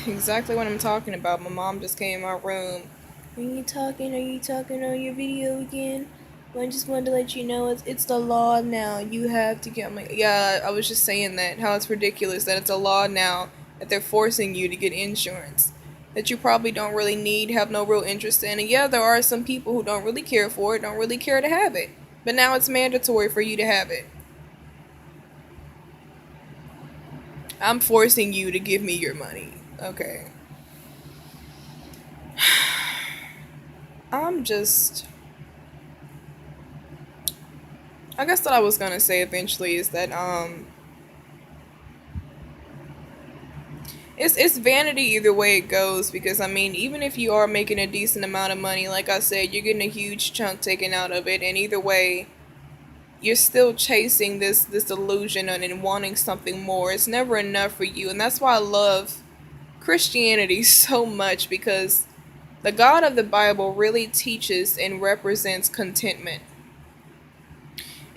Exactly what I'm talking about. My mom just came in my room. Are you talking? Are you talking on your video again? Well, I just wanted to let you know it's the law now. You have to get. I'm like, yeah, I was just saying that. How it's ridiculous that it's a law now that they're forcing you to get insurance that you probably don't really need, have no real interest in. And yeah, there are some people who don't really care for it, don't really care to have it. But now it's mandatory for you to have it. I'm forcing you to give me your money. Okay. I'm just I guess what I was gonna say eventually is that it's vanity either way it goes, because I mean, even if you are making a decent amount of money, like I said, you're getting a huge chunk taken out of it, and either way you're still chasing this illusion and wanting something more. It's never enough for you, and that's why I love Christianity so much, because the God of the Bible really teaches and represents contentment.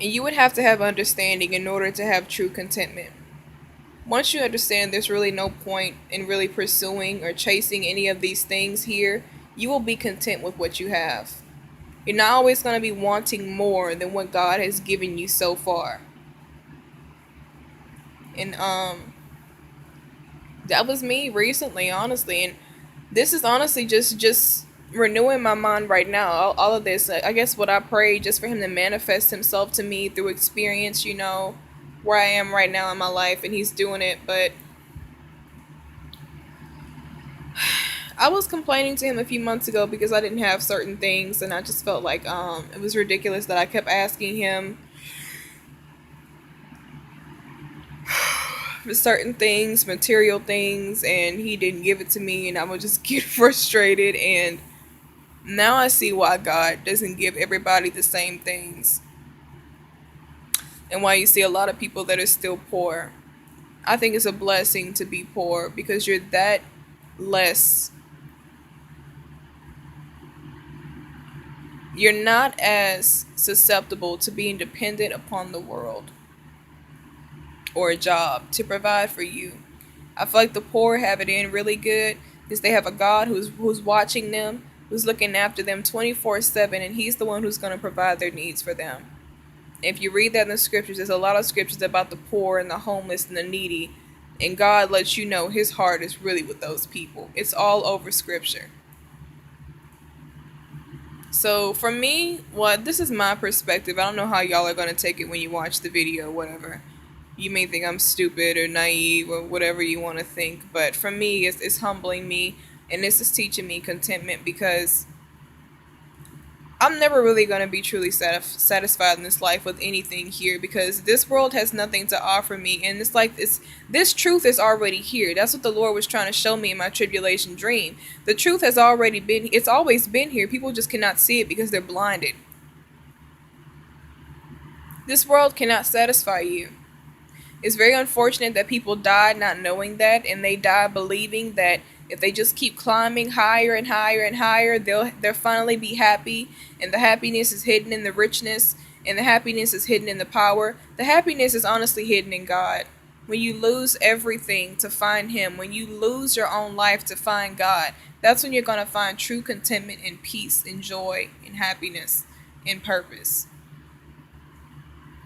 And you would have to have understanding in order to have true contentment. Once you understand there's really no point in really pursuing or chasing any of these things here, you will be content with what you have. You're not always going to be wanting more than what God has given you so far. And that was me recently, honestly, and this is honestly just renewing my mind right now. All of this, I guess what I pray just for him to manifest himself to me through experience, where I am right now in my life, and he's doing it. But I was complaining to him a few months ago because I didn't have certain things, and I just felt like it was ridiculous that I kept asking him for certain things, material things, and he didn't give it to me, and I would just get frustrated. And now I see why God doesn't give everybody the same things, and why you see a lot of people that are still poor. I think it's a blessing to be poor because you're that less, you're not as susceptible to being dependent upon the world or a job to provide for you. I feel like the poor have it in really good because they have a God who's watching them, who's looking after them 24/7, and he's the one who's going to provide their needs for them. If you read that in the scriptures, there's a lot of scriptures about the poor and the homeless and the needy, and God lets you know his heart is really with those people. It's all over scripture. So for me, this is my perspective. I don't know how y'all are going to take it when you watch the video, whatever. You may think I'm stupid or naive or whatever you want to think, but for me, it's humbling me, and this is teaching me contentment, because I'm never really going to be truly satisfied in this life with anything here, because this world has nothing to offer me, and it's like this truth is already here. That's what the Lord was trying to show me in my tribulation dream. The truth has already been, it's always been here. People just cannot see it because they're blinded. This world cannot satisfy you. It's very unfortunate that people die not knowing that, and they die believing that if they just keep climbing higher and higher and higher, they'll finally be happy, and the happiness is hidden in the richness, and the happiness is hidden in the power. The happiness is honestly hidden in God. When you lose everything to find him, when you lose your own life to find God, that's when you're going to find true contentment and peace and joy and happiness and purpose.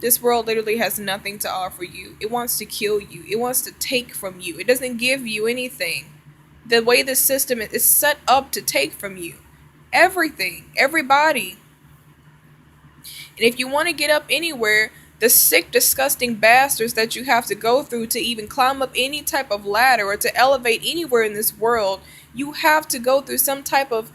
This world literally has nothing to offer you. It wants to kill you. It wants to take from you. It doesn't give you anything. The way the system is set up to take from you everything, everybody. And if you want to get up anywhere, the sick, disgusting bastards that you have to go through to even climb up any type of ladder or to elevate anywhere in this world, you have to go through some type of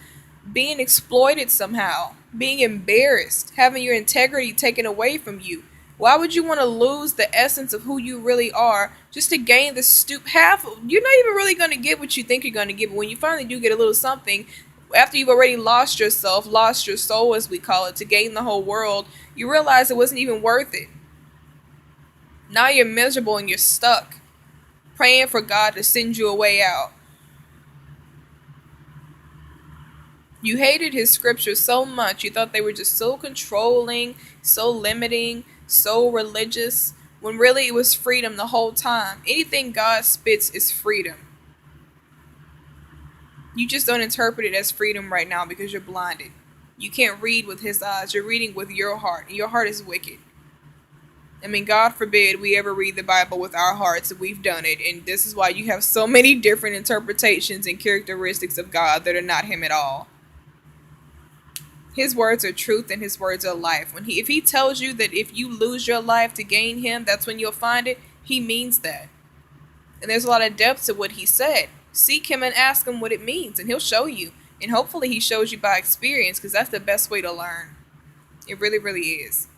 being exploited somehow, being embarrassed, having your integrity taken away from you. Why would you want to lose the essence of who you really are just to gain the half? You're not even really going to get what you think you're going to get. But when you finally do get a little something, after you've already lost yourself, lost your soul, as we call it, to gain the whole world, you realize it wasn't even worth it. Now you're miserable and you're stuck, praying for God to send you a way out. You hated his scriptures so much, you thought they were just so controlling, so limiting, so religious, when really it was freedom the whole time. Anything God spits is freedom. You just don't interpret it as freedom right now because you're blinded. You can't read with his eyes. You're reading with your heart. And your heart is wicked. I mean, God forbid we ever read the Bible with our hearts, and we've done it. And this is why you have so many different interpretations and characteristics of God that are not him at all. His words are truth and his words are life. If he tells you that if you lose your life to gain him, that's when you'll find it, he means that. And there's a lot of depth to what he said. Seek him and ask him what it means, and he'll show you. And hopefully he shows you by experience, because that's the best way to learn. It really, really is.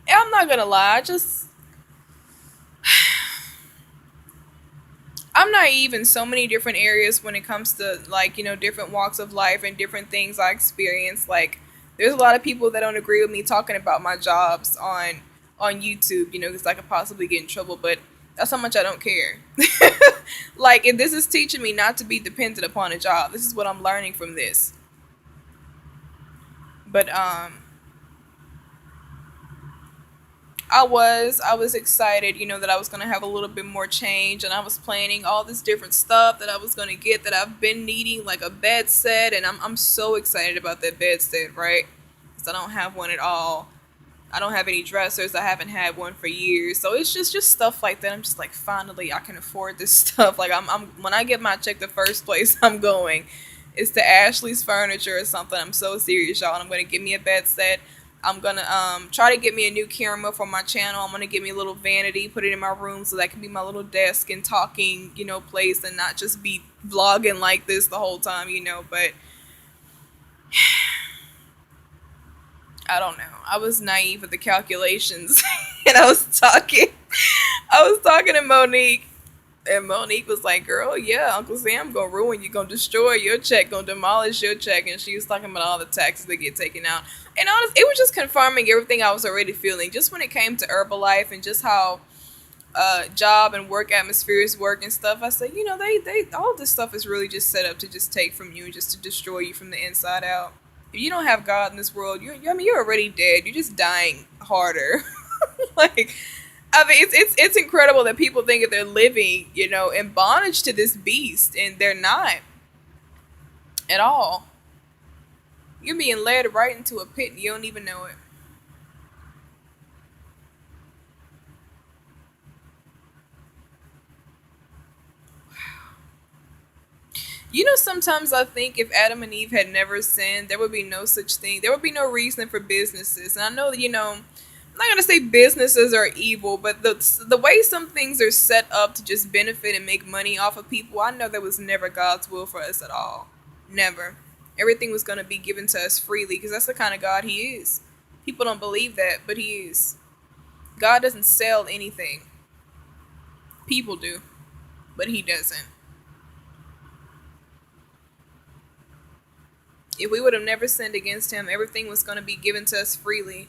I'm not gonna lie, I'm naive in so many different areas when it comes to, like, different walks of life and different things I experience. Like, there's a lot of people that don't agree with me talking about my jobs on YouTube, because I could possibly get in trouble, but that's how much I don't care. Like, if this is teaching me not to be dependent upon a job, this is what I'm learning from this. But I was excited, that I was gonna have a little bit more change, and I was planning all this different stuff that I was gonna get that I've been needing, like a bed set, and I'm so excited about that bed set, right? Because I don't have one at all. I don't have any dressers. I haven't had one for years, so it's just stuff like that. I'm just like, finally, I can afford this stuff. Like, I'm when I get my check, the first place I'm going is to Ashley's Furniture or something. I'm so serious, y'all. And I'm gonna get me a bed set. I'm gonna try to get me a new camera for my channel. I'm gonna get me a little vanity, put it in my room so that can be my little desk and talking, place, and not just be vlogging like this the whole time, But I don't know. I was naive with the calculations, and I was talking to Monique, and Monique was like, "Girl, yeah, Uncle Sam gonna ruin you, gonna destroy your check, gonna demolish your check," and she was talking about all the taxes that get taken out. And honestly, it was just confirming everything I was already feeling, just when it came to Herbalife and just how job and work atmospheres work and stuff. I said, they all this stuff is really just set up to just take from you, just to destroy you from the inside out. If you don't have God in this world, you're already dead. You're just dying harder. Like, I mean, it's incredible that people think that they're living, in bondage to this beast, and they're not at all. You're being led right into a pit and you don't even know it. Sometimes I think if Adam and Eve had never sinned, there would be no such thing. There would be no reason for businesses. And I know that, I'm not going to say businesses are evil, but the way some things are set up to just benefit and make money off of people, I know that was never God's will for us at all. Never. Everything was going to be given to us freely, because that's the kind of God he is. People don't believe that, but he is. God doesn't sell anything. People do, but he doesn't. If we would have never sinned against him, everything was going to be given to us freely.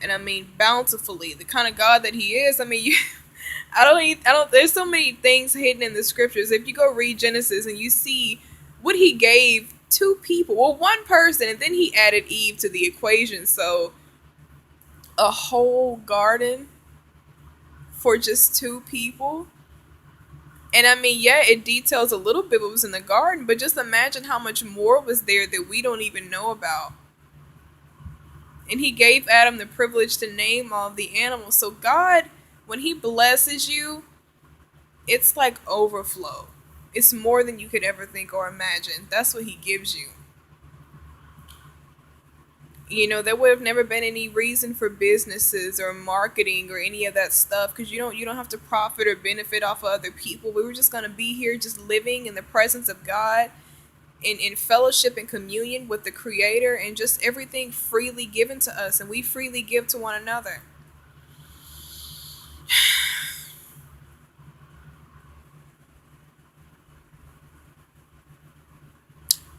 And I mean, bountifully. The kind of God that he is. I mean, there's so many things hidden in the scriptures. If you go read Genesis and you see what he gave two people, well, one person, and then he added Eve to the equation. So a whole garden for just two people. And I mean, yeah, it details a little bit what was in the garden, but just imagine how much more was there that we don't even know about. And he gave Adam the privilege to name all the animals. So God, when he blesses you, it's like overflow. It's more than you could ever think or imagine. That's what he gives you. There would have never been any reason for businesses or marketing or any of that stuff, because you don't have to profit or benefit off of other people. We were just going to be here just living in the presence of God, in fellowship and communion with the Creator, and just everything freely given to us, and we freely give to one another.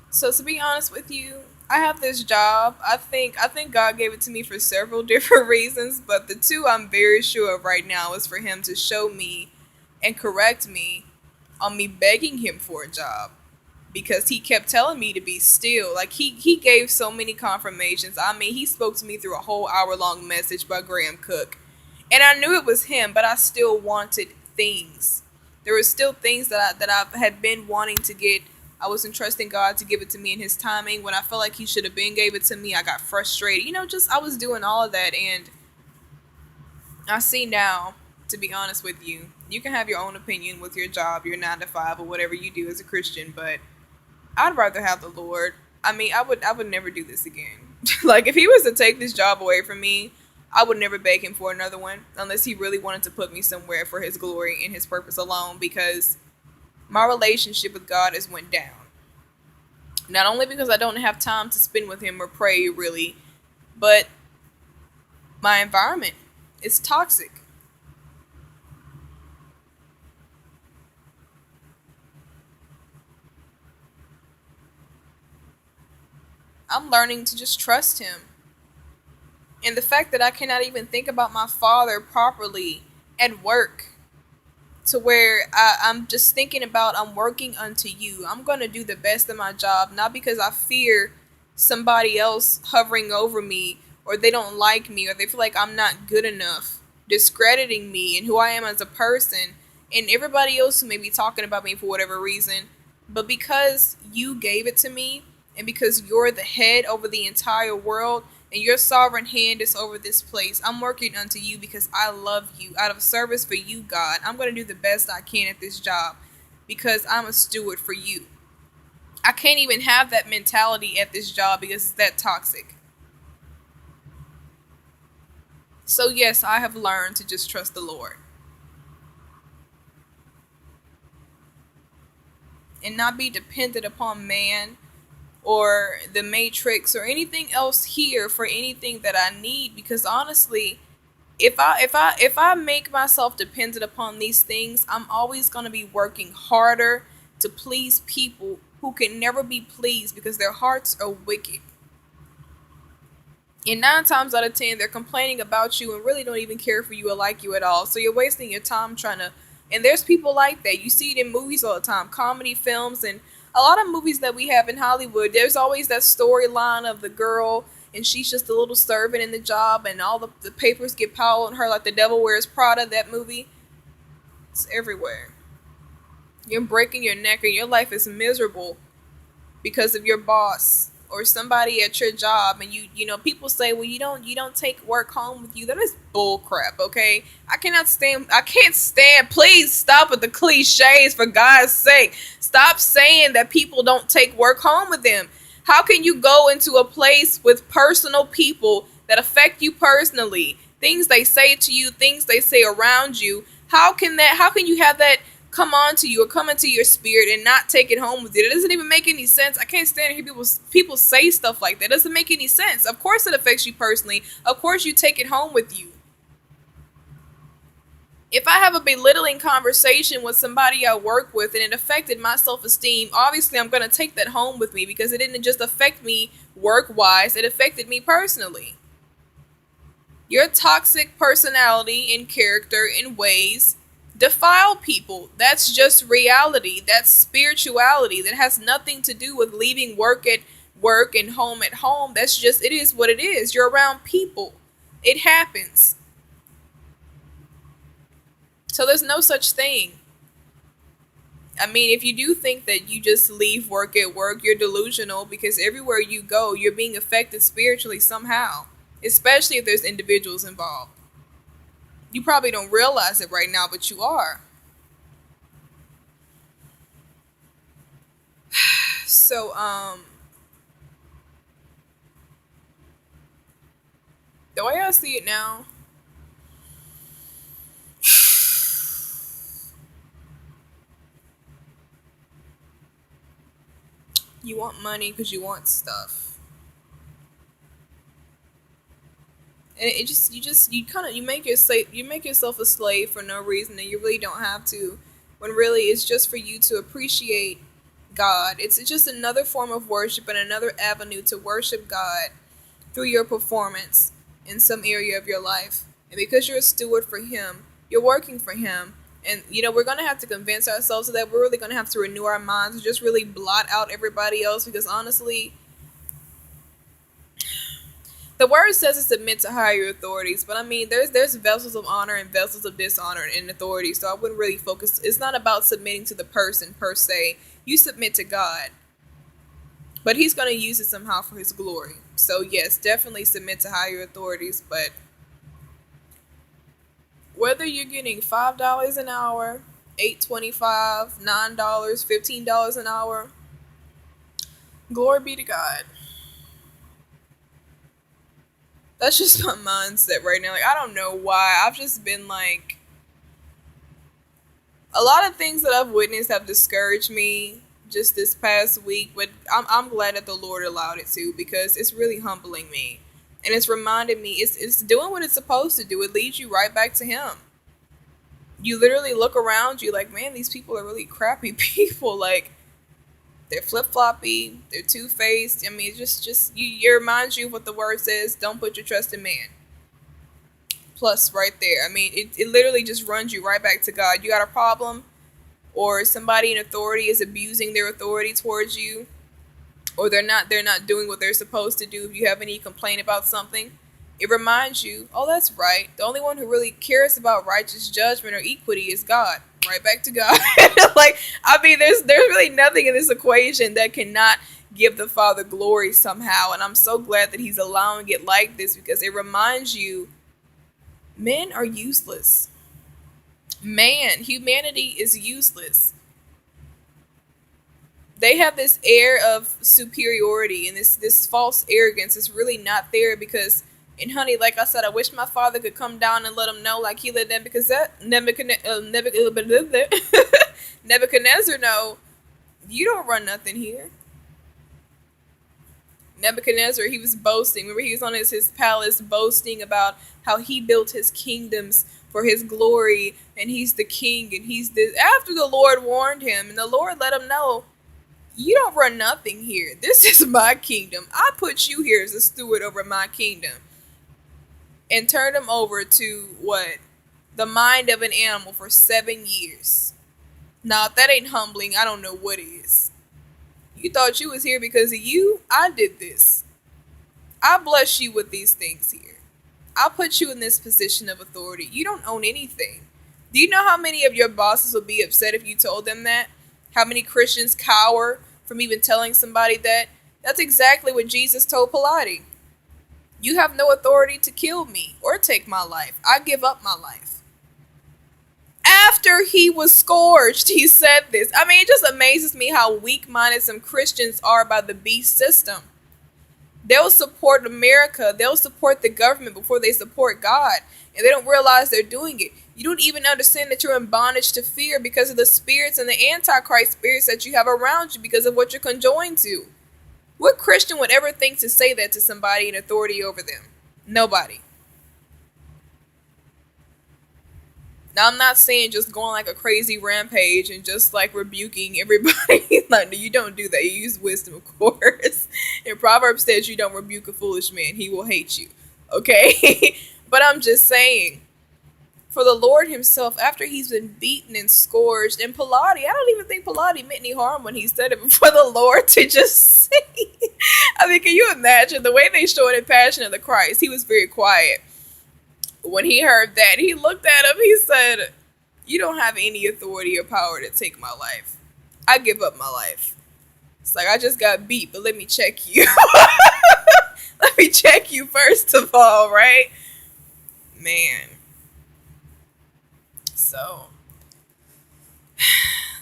So to be honest with you, I have this job. I think God gave it to me for several different reasons, but the two I'm very sure of right now is for him to show me and correct me on me begging him for a job, because he kept telling me to be still. Like, he gave so many confirmations. I mean, he spoke to me through a whole hour-long message by Graham Cook, and I knew it was him, but I still wanted things. there were still things that I had been wanting to get. I was entrusting God to give it to me in His timing. When I felt like He should have been gave it to me, I got frustrated. Just I was doing all of that, and I see now. To be honest with you, you can have your own opinion with your job, your 9 to 5, or whatever you do as a Christian, but I'd rather have the Lord. I mean, I would never do this again. Like, if He was to take this job away from me, I would never beg Him for another one unless He really wanted to put me somewhere for His glory and His purpose alone, because my relationship with God has went down. Not only because I don't have time to spend with Him or pray really, but my environment is toxic. I'm learning to just trust Him. And the fact that I cannot even think about my Father properly at work, to where I'm just thinking about, I'm working unto you. I'm going to do the best of my job, not because I fear somebody else hovering over me, or they don't like me, or they feel like I'm not good enough, discrediting me and who I am as a person, and everybody else who may be talking about me for whatever reason. But because you gave it to me, and because you're the head over the entire world, and your sovereign hand is over this place, I'm working unto you because I love you. Out of service for you, God, I'm going to do the best I can at this job because I'm a steward for you. I can't even have that mentality at this job because it's that toxic. So yes, I have learned to just trust the Lord and not be dependent upon man or the matrix or anything else here for anything that I need, because honestly, if I make myself dependent upon these things, I'm always going to be working harder to please people who can never be pleased because their hearts are wicked. And 9 times out of 10, they're complaining about you and really don't even care for you or like you at all. So you're wasting your time trying to. And there's people like that. You see it in movies all the time, comedy films, and a lot of movies that we have in Hollywood. There's always that storyline of the girl, and she's just a little servant in the job, and all the papers get piled on her, like The Devil Wears Prada, that movie. It's everywhere. You're breaking your neck, and your life is miserable because of your boss or somebody at your job. And people say, well, you don't take work home with you. That is bull crap. Okay, I can't stand, please stop with the cliches, for God's sake. Stop saying that people don't take work home with them. How can you go into a place with personal people that affect you personally, things they say to you, things they say around you? How can you have that come on to you or come into your spirit and not take it home with you? It doesn't even make any sense. I can't stand to hear people say stuff like that. It doesn't make any sense. Of course it affects you personally. Of course you take it home with you. If I have a belittling conversation with somebody I work with and it affected my self-esteem, obviously I'm going to take that home with me, because it didn't just affect me work-wise, it affected me personally. Your toxic personality and character and ways defile people. That's just reality. That's spirituality. That has nothing to do with leaving work at work and home at home. That's just, it is what it is. You're around people. It happens. So there's no such thing. I mean, if you do think that you just leave work at work, you're delusional, because everywhere you go, you're being affected spiritually somehow, especially if there's individuals involved. You probably don't realize it right now, but you are. So, the way I see it now, you want money because you want stuff. And you make yourself a slave for no reason, and you really don't have to, when really it's just for you to appreciate God. It's just another form of worship and another avenue to worship God through your performance in some area of your life. And because you're a steward for Him, you're working for Him. And we're going to have to convince ourselves of that. We're really going to have to renew our minds and just really blot out everybody else, because honestly, The word says to submit to higher authorities, but I mean, there's vessels of honor and vessels of dishonor in authority. So I wouldn't really focus. It's not about submitting to the person per se. You submit to God, but He's going to use it somehow for His glory. So yes, definitely submit to higher authorities. But whether you're getting $5 an hour, $8.25, $9, $15 an hour, glory be to God. That's just my mindset right now. Like, I don't know why. I've just been like, a lot of things that I've witnessed have discouraged me just this past week, but I'm glad that the Lord allowed it to, because it's really humbling me. And it's reminded me, it's doing what it's supposed to do. It leads you right back to Him. You literally look around you like, man, these people are really crappy people. Like, they're flip-floppy, they're two-faced. I mean, it reminds you of what the word says, don't put your trust in man. Plus, right there. I mean, it literally just runs you right back to God. You got a problem, or somebody in authority is abusing their authority towards you, or they're not doing what they're supposed to do. If you have any complaint about something, it reminds you, oh, that's right. The only one who really cares about righteous judgment or equity is God. Right back to God. Like, I mean, there's really nothing in this equation that cannot give the Father glory somehow. And I'm so glad that He's allowing it like this, because it reminds you, men are useless. Humanity is useless. They have this air of superiority and this false arrogance is really not there, because, and honey, like I said, I wish my Father could come down and let them know, like He let them, because that Nebuchadnezzar know, you don't run nothing here. Nebuchadnezzar, he was boasting. Remember, he was on his palace boasting about how he built his kingdoms for His glory, and he's the king, and he's this. After the Lord warned him, and the Lord let him know, you don't run nothing here. This is my kingdom. I put you here as a steward over my kingdom. And turned him over to what? The mind of an animal for 7 years. Now, if that ain't humbling, I don't know what is. You thought you was here because of you? I did this. I bless you with these things here. I put you in this position of authority. You don't own anything. Do you know how many of your bosses would be upset if you told them that? How many Christians cower from even telling somebody that? That's exactly what Jesus told Pilate. You have no authority to kill me or take my life. I give up my life. After He was scourged, He said this. I mean, it just amazes me how weak-minded some Christians are by the beast system. They'll support America. They'll support the government before they support God. And they don't realize they're doing it. You don't even understand that you're in bondage to fear because of the spirits and the Antichrist spirits that you have around you, because of what you're conjoined to. What Christian would ever think to say that to somebody in authority over them? Nobody. Now, I'm not saying just going like a crazy rampage and just like rebuking everybody. Like, you don't do that. You use wisdom, of course. And Proverbs says you don't rebuke a foolish man. He will hate you. Okay? But I'm just saying, for the Lord Himself, after He's been beaten and scourged, and Pilate, I don't even think Pilate meant any harm when he said it, but for the Lord to just say, I mean, can you imagine the way they showed in Passion of the Christ? He was very quiet. When he heard that, he looked at him, he said, you don't have any authority or power to take my life. I give up my life. It's like, I just got beat, but let me check you. Let me check you first of all, right? Man. So,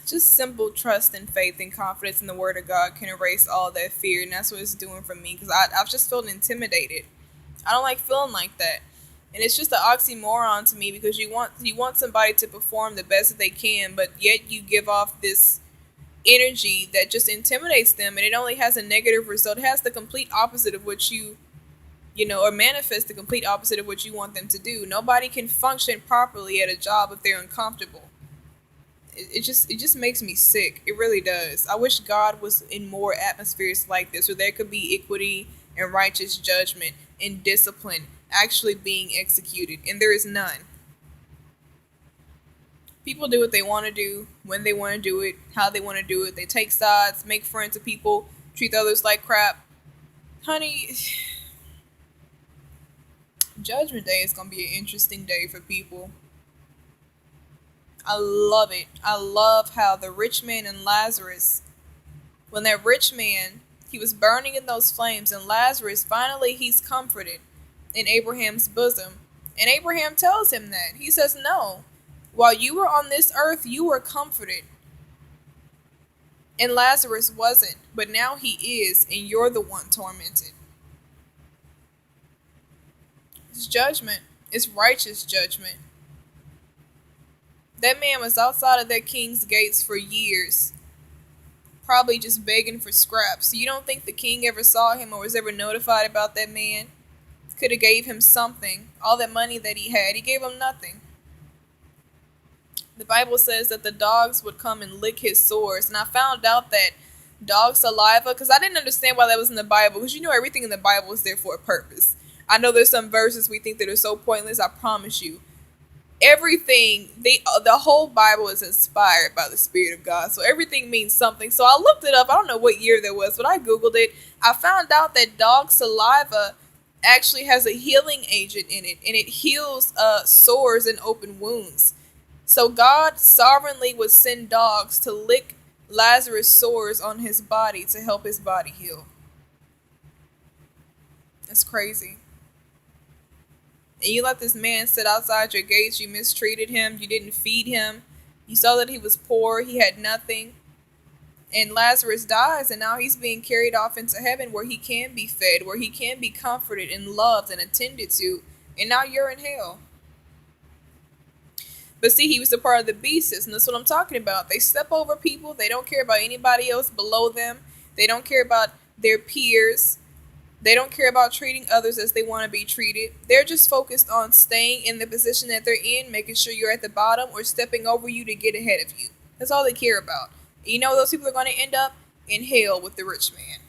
just simple trust and faith and confidence in the Word of God can erase all that fear, and that's what it's doing for me, because I've just felt intimidated. I don't like feeling like that, and it's just an oxymoron to me, because you want somebody to perform the best that they can, but yet you give off this energy that just intimidates them, and it only has a negative result. It has the complete opposite of what or manifest the complete opposite of what you want them to do. Nobody can function properly at a job if they're uncomfortable. It just makes me sick. It really does. I wish God was in more atmospheres like this, where there could be equity and righteous judgment and discipline actually being executed, and there is none. People do what they want to do, when they want to do it, how they want to do it. They take sides, make friends with people, treat others like crap. Honey, Judgment Day is going to be an interesting day for people. I love it. I love how the rich man and Lazarus, when that rich man, he was burning in those flames, and Lazarus, finally, he's comforted in Abraham's bosom. And Abraham tells him that. He says, no, while you were on this earth, you were comforted. And Lazarus wasn't, but now he is, and you're the one tormented. It's judgment. It's righteous judgment. That man was outside of that king's gates for years, probably just begging for scraps. So you don't think the king ever saw him or was ever notified about that man? Could have gave him something. All that money that he had, he gave him nothing. The Bible says that the dogs would come and lick his sores. And I found out that dog saliva, because I didn't understand why that was in the Bible, because you know everything in the Bible is there for a purpose. I know there's some verses we think that are so pointless, I promise you. Everything, the whole Bible is inspired by the Spirit of God. So everything means something. So I looked it up. I don't know what year that was, but I Googled it. I found out that dog saliva actually has a healing agent in it, and it heals sores and open wounds. So God sovereignly would send dogs to lick Lazarus' sores on his body to help his body heal. That's crazy. And you let this man sit outside your gates. You mistreated him. You didn't feed him. You saw that he was poor. He had nothing. And Lazarus dies, and now he's being carried off into heaven where he can be fed, where he can be comforted and loved and attended to. And now you're in hell. But see, he was a part of the beast system. That's what I'm talking about. They step over people. They don't care about anybody else below them. They don't care about their peers. They don't care about treating others as they want to be treated. They're just focused on staying in the position that they're in, making sure you're at the bottom, or stepping over you to get ahead of you. That's all they care about. And you know those people are going to end up in hell with the rich man.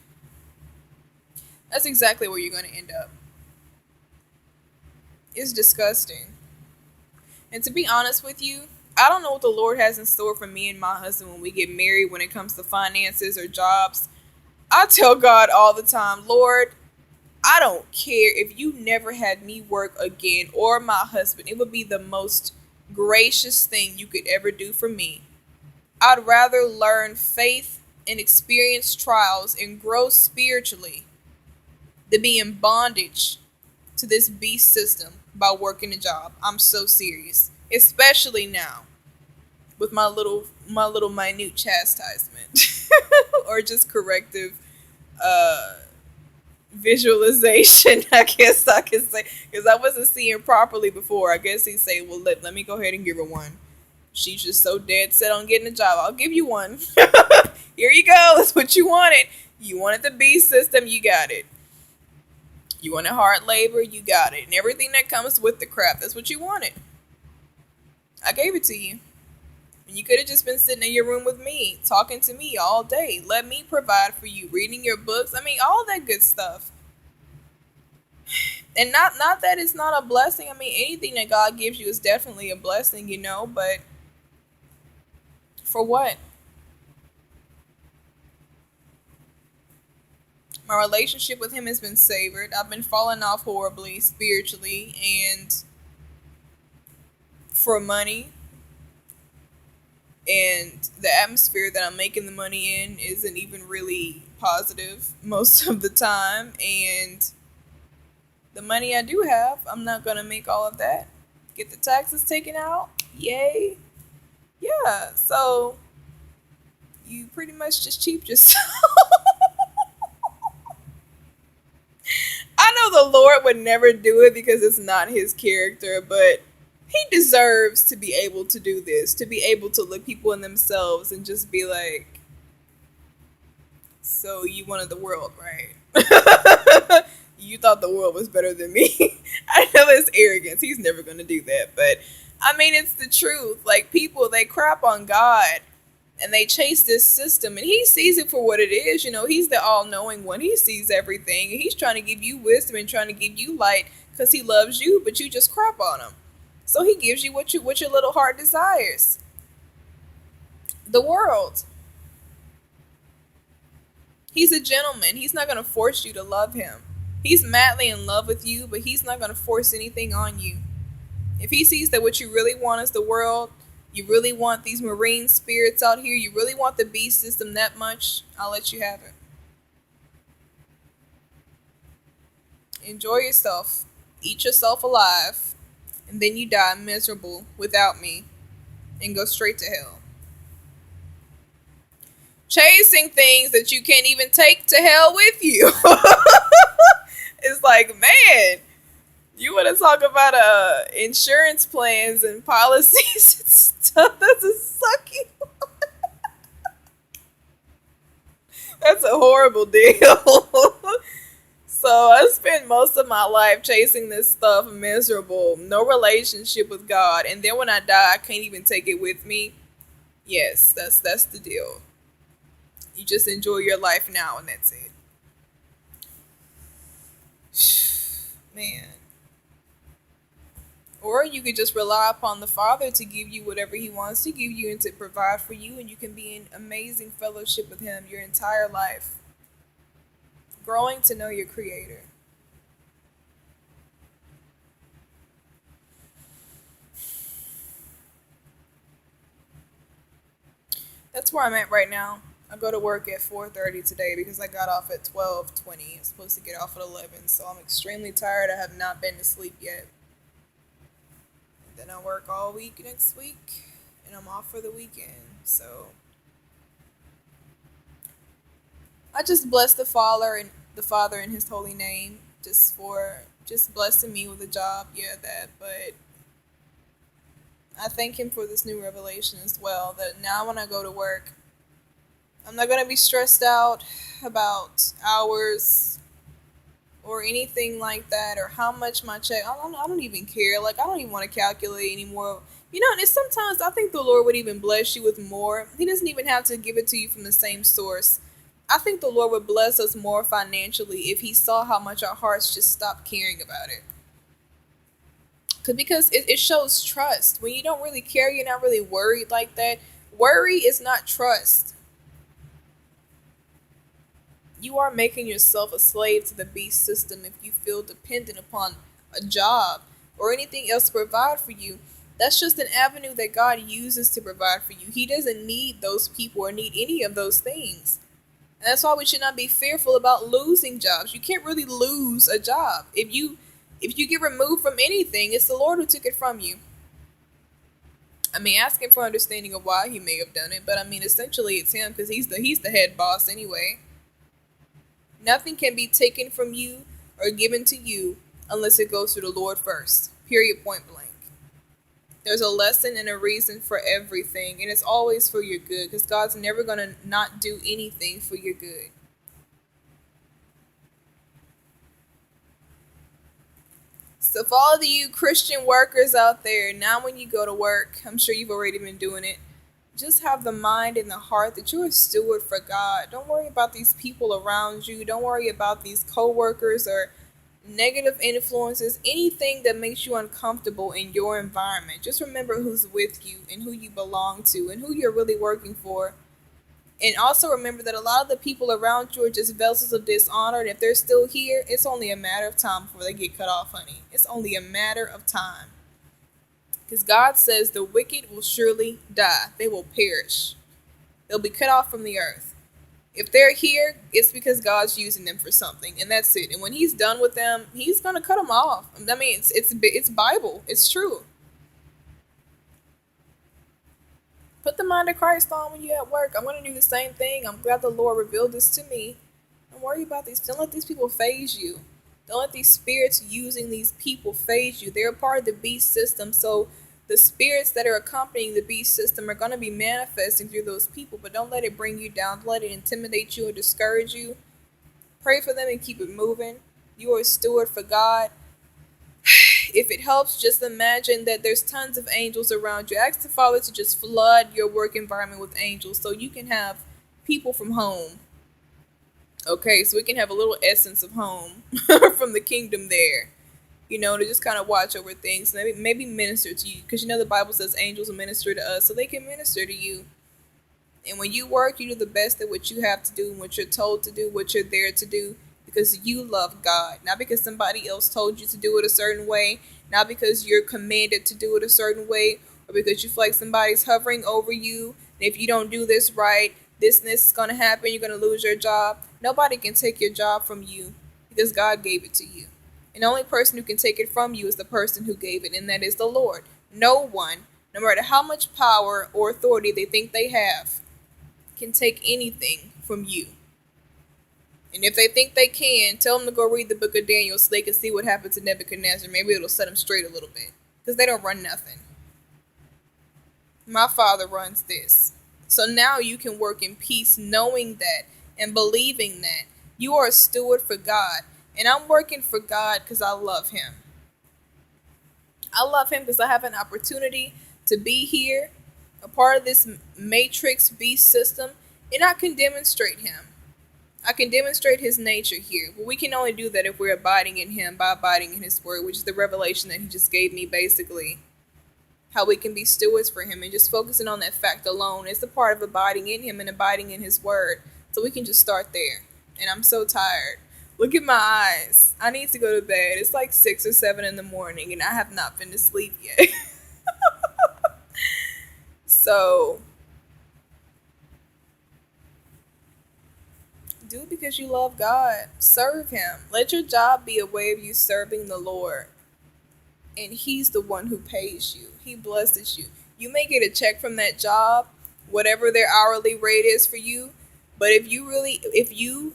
That's exactly where you're going to end up. It's disgusting. And to be honest with you, I don't know what the Lord has in store for me and my husband when we get married when it comes to finances or jobs. I tell God all the time, Lord, I don't care if you never had me work again or my husband. It would be the most gracious thing you could ever do for me. I'd rather learn faith and experience trials and grow spiritually than be in bondage to this beast system by working a job. I'm so serious. Especially now with my little minute chastisement or just corrective visualization, I guess I could say, because I wasn't seeing properly before. I guess he'd say, well, let me go ahead and give her one. She's just so dead set on getting a job. I'll give you one. Here you go. That's what you wanted. You wanted the B system. You got it. You wanted hard labor. You got it. And everything that comes with the crap. That's what you wanted. I gave it to you. And you could have just been sitting in your room with me, talking to me all day. Let me provide for you, reading your books. I mean, all that good stuff. And not that it's not a blessing. I mean, anything that God gives you is definitely a blessing, you know, but for what? My relationship with him has been savored. I've been falling off horribly spiritually and for money. And the atmosphere that I'm making the money in isn't even really positive most of the time. And the money I do have, I'm not going to make all of that. Get the taxes taken out. Yay. Yeah, so you pretty much just cheaped yourself. I know the Lord would never do it because it's not his character, but he deserves to be able to do this, to be able to look people in themselves and just be like, so you wanted the world, right? You thought the world was better than me. I know that's arrogance. He's never going to do that. But, I mean, it's the truth. Like, people, they crap on God and they chase this system. And he sees it for what it is. You know, he's the all-knowing one. He sees everything. And he's trying to give you wisdom and trying to give you light because he loves you, but you just crap on him. So he gives you what your little heart desires. The world. He's a gentleman. He's not going to force you to love him. He's madly in love with you, but he's not going to force anything on you. If he sees that what you really want is the world, you really want these marine spirits out here, you really want the beast system that much, I'll let you have it. Enjoy yourself. Eat yourself alive. And then you die miserable without me and go straight to hell. Chasing things that you can't even take to hell with you. It's like, man, you want to talk about insurance plans and policies and stuff. That's a sucky. That's a horrible deal. So I spent most of my life chasing this stuff, miserable, no relationship with God, and then when I die, I can't even take it with me. Yes, that's the deal. You just enjoy your life now, and that's it. Man. Or you could just rely upon the Father to give you whatever He wants to give you and to provide for you, and you can be in amazing fellowship with Him your entire life, growing to know your Creator. That's where I'm at right now. I go to work at 4:30 today because I got off at 12:20. I'm supposed to get off at 11, so I'm extremely tired. I have not been to sleep yet. And then I work all week next week, and I'm off for the weekend. So I just bless the Father in His holy name, just for just blessing me with a job. Yeah, that. But I thank Him for this new revelation as well. That now when I go to work, I'm not gonna be stressed out about hours or anything like that, or how much my check. I don't even care. Like, I don't even want to calculate anymore. You know, and it's sometimes I think the Lord would even bless you with more. He doesn't even have to give it to you from the same source. I think the Lord would bless us more financially if He saw how much our hearts just stopped caring about it. Because it shows trust. When you don't really care, you're not really worried like that. Worry is not trust. You are making yourself a slave to the beast system if you feel dependent upon a job or anything else to provide for you. That's just an avenue that God uses to provide for you. He doesn't need those people or need any of those things. And that's why we should not be fearful about losing jobs. You can't really lose a job. If you get removed from anything, it's the Lord who took it from you. I mean, ask Him for understanding of why He may have done it, but I mean, essentially it's Him because he's the head boss anyway. Nothing can be taken from you or given to you unless it goes to the Lord first. Period, point blank. There's a lesson and a reason for everything, and it's always for your good because God's never going to not do anything for your good. So, for all of you Christian workers out there, now when you go to work, I'm sure you've already been doing it, just have the mind and the heart that you're a steward for God. Don't worry about these people around you. Don't worry about these co-workers or negative influences, anything that makes you uncomfortable in your environment. Just remember who's with you and who you belong to and who you're really working for. And also remember that a lot of the people around you are just vessels of dishonor. And if they're still here, it's only a matter of time before they get cut off, honey. It's only a matter of time. Because God says the wicked will surely die. They will perish. They'll be cut off from the earth. If they're here, it's because God's using them for something, and that's it. And when He's done with them, He's gonna cut them off. I mean, it's Bible. It's true. Put the mind of Christ on when you're at work. I'm gonna do the same thing. I'm glad the Lord revealed this to me. Don't worry about these. Don't let these people phase you. Don't let these spirits using these people phase you. They're a part of the beast system, so the spirits that are accompanying the beast system are going to be manifesting through those people, but don't let it bring you down. Don't let it intimidate you or discourage you. Pray for them and keep it moving. You are a steward for God. If it helps, just imagine that there's tons of angels around you. Ask the Father to just flood your work environment with angels so you can have people from home. Okay, so we can have a little essence of home from the kingdom there. You know, to just kind of watch over things, maybe minister to you, because you know the Bible says angels will minister to us, so they can minister to you. And when you work, you do the best at what you have to do and what you're told to do, what you're there to do. because you love God, not because somebody else told you to do it a certain way, not because you're commanded to do it a certain way, or because you feel like somebody's hovering over you. And if you don't do this right, this and this is going to happen. You're going to lose your job. Nobody can take your job from you because God gave it to you. And the only person who can take it from you is the person who gave it, and that is the Lord. No one, no matter how much power or authority they think they have, can take anything from you. And if they think they can, tell them to go read the book of Daniel so they can see what happened to Nebuchadnezzar. Maybe it'll set them straight a little bit. Because they don't run nothing. My Father runs this. So now you can work in peace knowing that and believing that you are a steward for God. And I'm working for God because I love Him. I love Him because I have an opportunity to be here, a part of this matrix beast system, and I can demonstrate Him. I can demonstrate His nature here. But we can only do that if we're abiding in Him by abiding in His word, which is the revelation that He just gave me, basically. How we can be stewards for Him, and just focusing on that fact alone is the part of abiding in Him and abiding in His word. So we can just start there. And I'm so tired. Look at my eyes. I need to go to bed. It's like 6 or 7 in the morning and I have not been to sleep yet. So, do it because you love God. Serve Him. Let your job be a way of you serving the Lord. And He's the one who pays you. He blesses you. You may get a check from that job, whatever their hourly rate is for you. But if you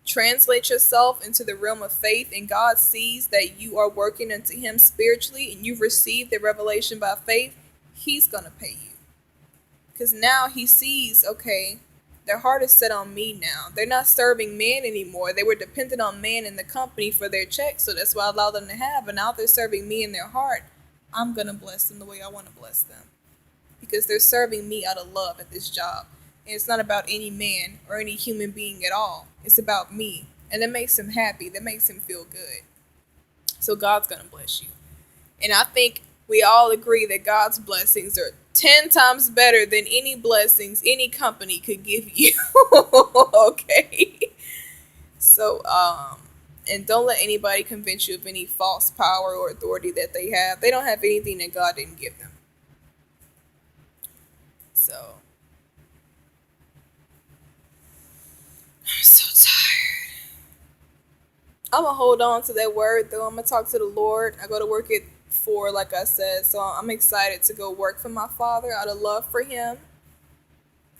translate yourself into the realm of faith and God sees that you are working unto Him spiritually and you've received the revelation by faith, He's going to pay you. Because now He sees, okay, their heart is set on me now. They're not serving man anymore. They were dependent on man in the company for their checks, so that's why I allowed them to have. And now they're serving me in their heart. I'm going to bless them the way I want to bless them. Because they're serving me out of love at this job. And it's not about any man or any human being at all. It's about me. And that makes Him happy. That makes Him feel good. So God's going to bless you. And I think we all agree that God's blessings are 10 times better than any blessings any company could give you. Okay? So, and don't let anybody convince you of any false power or authority that they have. They don't have anything that God didn't give them. So, I'm so tired. I'm going to hold on to that word, though. I'm going to talk to the Lord. I go to work at 4, like I said. So I'm excited to go work for my Father out of love for Him.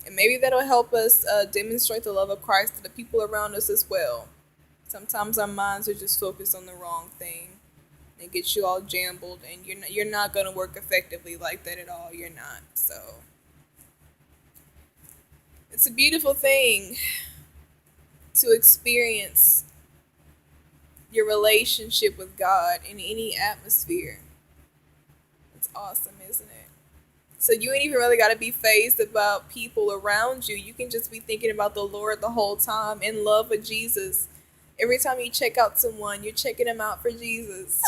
And maybe that'll help us demonstrate the love of Christ to the people around us as well. Sometimes our minds are just focused on the wrong thing. And get you all jumbled. And you're not going to work effectively like that at all. You're not. So it's a beautiful thing to experience your relationship with God in any atmosphere. It's awesome, isn't it? So you ain't even really got to be fazed about people around you. You can just be thinking about the Lord the whole time, in love with Jesus. Every time you check out someone, you're checking them out for Jesus.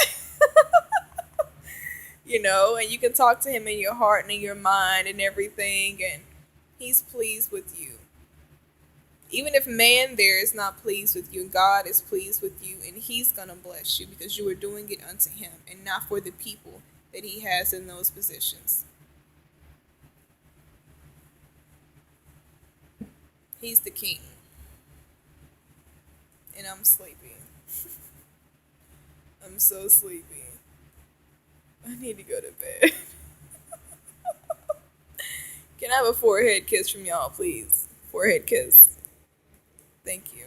You know, and you can talk to Him in your heart and in your mind and everything, and He's pleased with you. Even if man there is not pleased with you, God is pleased with you, and He's going to bless you because you are doing it unto Him and not for the people that He has in those positions. He's the King. And I'm sleepy. I'm so sleepy. I need to go to bed. Can I have a forehead kiss from y'all, please? Forehead kiss. Thank you.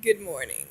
Good morning.